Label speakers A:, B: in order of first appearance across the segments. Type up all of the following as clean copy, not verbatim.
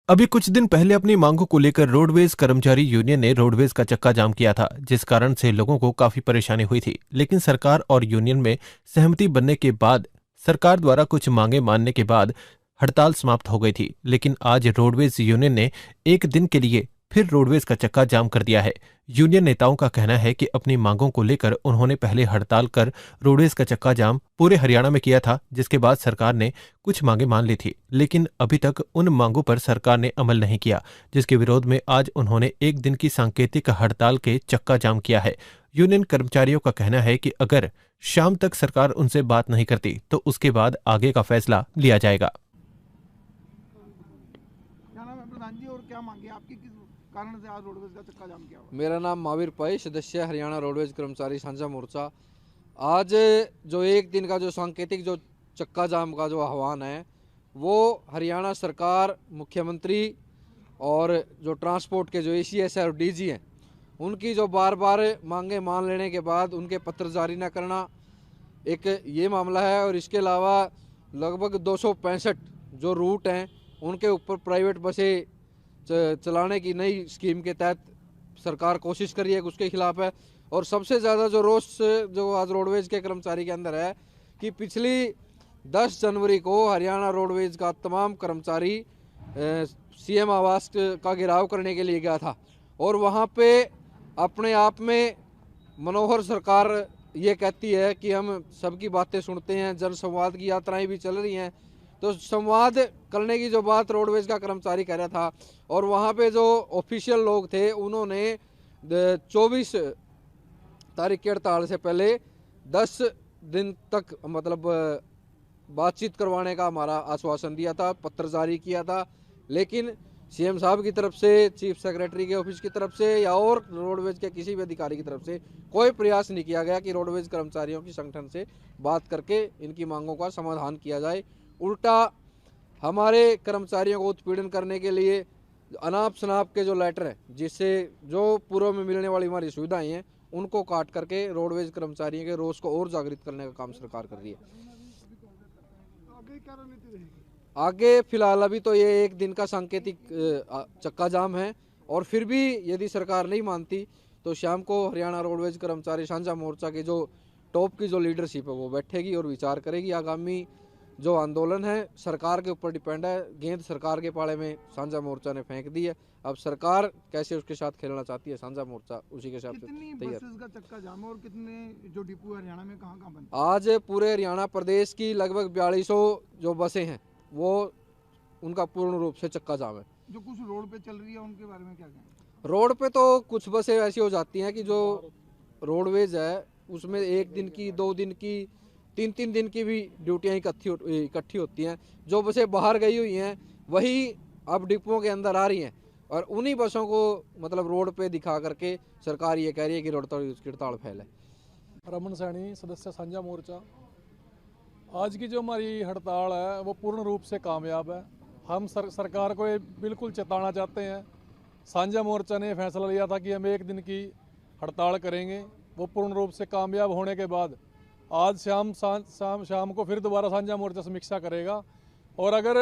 A: अभी कुछ दिन पहले अपनी मांगों को लेकर रोडवेज कर्मचारी यूनियन ने रोडवेज का चक्का जाम किया था, जिस कारण से लोगों को काफी परेशानी हुई थी। लेकिन सरकार और यूनियन में सहमति बनने के बाद सरकार द्वारा कुछ मांगे मानने के बाद हड़ताल समाप्त हो गई थी। लेकिन आज रोडवेज यूनियन ने एक दिन के लिए फिर रोडवेज का चक्का जाम कर दिया है। यूनियन नेताओं का कहना है कि अपनी मांगों को लेकर उन्होंने पहले हड़ताल कर रोडवेज का चक्का जाम पूरे हरियाणा में किया था, जिसके बाद सरकार ने कुछ मांगे मान ली थी। लेकिन अभी तक उन मांगों पर सरकार ने अमल नहीं किया, जिसके विरोध में आज उन्होंने एक दिन की सांकेतिक हड़ताल के चक्का जाम किया है। यूनियन कर्मचारियों का कहना है कि अगर शाम तक सरकार उनसे बात नहीं करती तो उसके बाद आगे का फैसला लिया जाएगा।
B: क्या नाम है प्रधान जी, और क्या मांगे आपकी, किस कारण से आज रोडवेज का चक्का जाम किया हुआ?
C: मेरा नाम महावीर पाई, सदस्य हरियाणा रोडवेज कर्मचारी साझा मोर्चा। आज जो एक दिन का जो सांकेतिक जो चक्का जाम का जो आह्वान है, वो हरियाणा सरकार, मुख्यमंत्री और जो ट्रांसपोर्ट के जो एसीएस और डीजी हैं, उनकी जो बार बार मांगे मान लेने के बाद उनके पत्र जारी न करना एक ये मामला है। और इसके अलावा लगभग 265 जो रूट हैं उनके ऊपर प्राइवेट बसें चलाने की नई स्कीम के तहत सरकार कोशिश कर रही है, उसके खिलाफ है। और सबसे ज़्यादा जो रोष जो आज रोडवेज के कर्मचारी के अंदर है कि पिछली 10 जनवरी को हरियाणा रोडवेज का तमाम कर्मचारी सीएम आवास का घेराव करने के लिए गया था, और वहाँ पे अपने आप में मनोहर सरकार ये कहती है कि हम सबकी बातें सुनते हैं, जन संवाद की यात्राएं भी चल रही हैं। तो संवाद करने की जो बात रोडवेज का कर्मचारी कह रहा था, और वहाँ पे जो ऑफिशियल लोग थे उन्होंने 24 तारीख की हड़ताल से पहले 10 दिन तक मतलब बातचीत करवाने का हमारा आश्वासन दिया था, पत्र जारी किया था। लेकिन सीएम साहब की तरफ से, चीफ सेक्रेटरी के ऑफिस की तरफ से या और रोडवेज के किसी भी अधिकारी की तरफ से कोई प्रयास नहीं किया गया कि रोडवेज कर्मचारियों की संगठन से बात करके इनकी मांगों का समाधान किया जाए। उल्टा हमारे कर्मचारियों को उत्पीड़न करने के लिए अनाप शनाप के जो लेटर हैं, जिससे जो पूर्व में मिलने वाली हमारी सुविधाएं हैं उनको काट करके रोडवेज कर्मचारियों के रोष को और जागृत करने का काम सरकार कर रही है।
B: आगे क्या रणनीति रहेगी?
C: आगे फिलहाल अभी तो ये एक दिन का सांकेतिक चक्का जाम है, और फिर भी यदि सरकार नहीं मानती तो शाम को हरियाणा रोडवेज कर्मचारी साझा मोर्चा के जो टॉप की जो लीडरशिप है वो बैठेगी और विचार करेगी। आगामी जो आंदोलन है सरकार के ऊपर डिपेंड है, गेंद सरकार के पाले में साझा मोर्चा ने फेंक दी है। अब सरकार कैसे उसके साथ खेलना चाहती है, साझा मोर्चा उसी के साथ
B: कितनी
C: तैयार।
B: बसेस का चक्का जाम है और कितने जो डिपो है हरियाणा में कहाँ कहाँ बनते
C: आज पूरे हरियाणा प्रदेश की लगभग 4200 जो बसें हैं वो उनका पूर्ण रूप से चक्का जाम है।
B: हैं? जो कुछ रोड पे चल रही है उनके बारे में क्या कहें?
C: रोड पे तो कुछ बसें ऐसी हो जाती हैं कि जो रोडवेज है उसमें एक दिन की, 2 दिन की, 3 दिन की भी ड्यूटियाँ इकट्ठी होती हैं। जो बसें बाहर गई हुई हैं वही अब डिपों के अंदर आ रही हैं, और उन्हीं बसों को मतलब रोड पे दिखा करके सरकार ये कह रही है कि रोड की हड़ताल फैले।
D: रमन सैनी, सदस्य साझा मोर्चा। आज की जो हमारी हड़ताल है वो पूर्ण रूप से कामयाब है। हम सरकार को ये बिल्कुल चेताना चाहते हैं। साझा मोर्चा ने फैसला लिया था कि हम एक दिन की हड़ताल करेंगे, वो पूर्ण रूप से कामयाब होने के बाद आज शाम को फिर दोबारा साझा मोर्चा समीक्षा करेगा। और अगर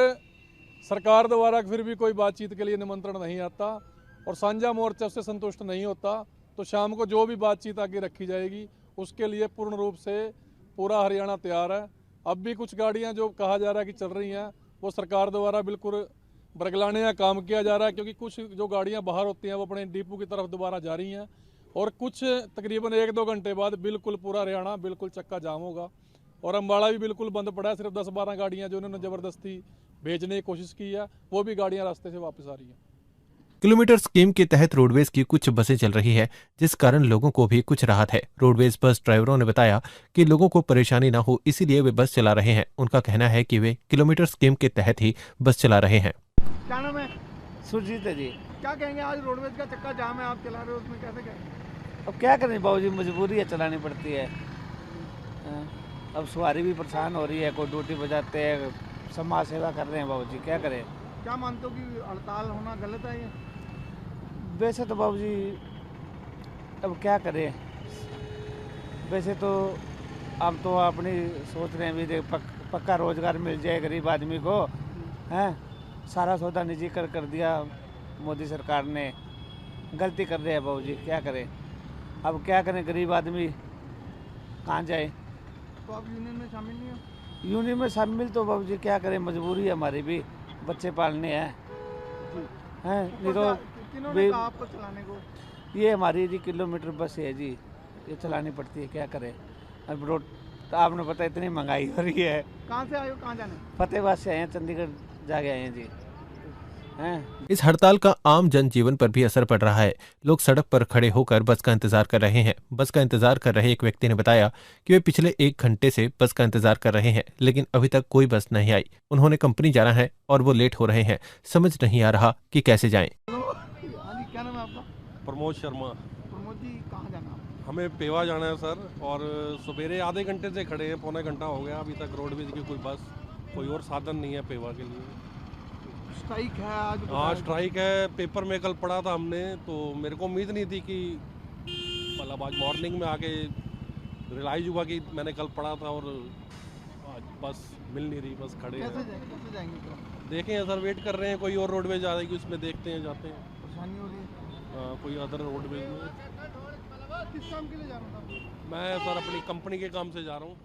D: सरकार द्वारा फिर भी कोई बातचीत के लिए निमंत्रण नहीं आता और साझा मोर्चा उससे संतुष्ट नहीं होता तो शाम को जो भी बातचीत आगे रखी जाएगी उसके लिए पूर्ण रूप से पूरा हरियाणा तैयार है। अब भी कुछ गाड़ियां जो कहा जा रहा है कि चल रही हैं वो सरकार द्वारा बिल्कुल बरगलाने का काम किया जा रहा है, क्योंकि कुछ जो गाड़ियां बाहर होती हैं वो अपने डिपो की तरफ दोबारा जा रही हैं, और कुछ तकरीबन 1-2 घंटे बाद बिल्कुल पूरा हरियाणा बिल्कुल चक्का जाम होगा। और अम्बाड़ा भी बिल्कुल बंद पड़ा है, सिर्फ 10-12 गाड़ियाँ जो उन्होंने ज़बरदस्ती भेजने की कोशिश की है वो भी गाड़ियाँ रास्ते से वापस आ रही हैं।
A: किलोमीटर स्कीम के तहत रोडवेज की कुछ बसें चल रही है, जिस कारण लोगों को भी कुछ राहत है। रोडवेज बस ड्राइवरों ने बताया कि लोगों को परेशानी ना हो इसीलिए वे बस चला रहे हैं। उनका कहना है कि वे किलोमीटर स्कीम के तहत ही बस चला रहे हैं।
B: क्या नाम है?
E: सुरजीत है जी।
B: क्या कहेंगे, आज रोडवेज का चक्का जाम है, आप चला रहे हो, उसमें कैसे क्या?
E: अब क्या करें बाबूजी, मजबूरी है, चलानी पड़ती है। अब सवारी भी परेशान हो रही है, कोई ड्यूटी बजाते हैं, समाज सेवा कर रहे हैं बाबूजी, क्या करें।
B: क्या मानते हो कि हड़ताल होना गलत है ये?
E: वैसे तो बाबूजी अब क्या करें, वैसे तो हम तो अपनी सोच रहे हैं भी पक्का रोजगार मिल जाए गरीब आदमी को, हैं सारा सौदा निजी कर दिया मोदी सरकार ने। गलती कर रहे हैं बाबूजी, क्या करें अब, क्या करें, गरीब आदमी कहाँ जाए।
B: तो आप यूनियन में शामिल नहीं हो?
E: यूनियन में शामिल तो बाबूजी क्या करें, मजबूरी है हमारी भी, बच्चे पालने हैं ये तो
B: किन्होंने कहा आपको चलाने को?
E: ये हमारी जी किलोमीटर बस है जी, ये चलानी पड़ती है, क्या करें। अब रोड तो आपने पता इतनी महंगाई हो रही है।
B: कहाँ से आए हो, कहाँ जाना है?
E: फतेहाबाद से आए हैं, चंडीगढ़ जाके आए हैं जी हैं।
A: इस हड़ताल का आम जनजीवन पर भी असर पड़ रहा है। लोग सड़क पर खड़े होकर बस का इंतजार कर रहे हैं। बस का इंतजार कर रहे एक व्यक्ति ने बताया कि वे पिछले 1 घंटे से बस का इंतजार कर रहे हैं, लेकिन अभी तक कोई बस नहीं आई। उन्होंने कंपनी जाना है और वो लेट हो रहे हैं, समझ नहीं आ रहा कि कैसे जाएं।
B: हाँ जी, क्या नाम है आपका?
F: प्रमोद शर्मा।
B: प्रमोद जी, कहाँ जाना है आपको?
F: हमें पेवा जाना है सर, और सवेरे आधे घंटे से खड़े हैं, पौना घंटा हो गया, अभी तक रोडवेज की कोई बस, कोई और साधन नहीं है पेवा के लिए।
B: स्ट्राइक है आज?
F: हाँ स्ट्राइक है, पेपर में कल पढ़ा था हमने, तो मेरे को उम्मीद नहीं थी कि मतलब आज मॉर्निंग में आके रियलाइज हुआ कि मैंने कल पढ़ा था और आज बस मिल नहीं रही, बस खड़े
B: कैसे
F: हैं।
B: कैसे जाएंगे तो?
F: देखें सर, वेट कर रहे हैं, कोई और रोडवेज आ जाएगी उसमें देखते हैं, जाते हैं।
B: परेशानी हो रही है?
F: कोई अदर रोडवेज में।
B: किस काम के लिए जाना था?
F: मैं सर अपनी कंपनी के काम से जा रहा हूँ।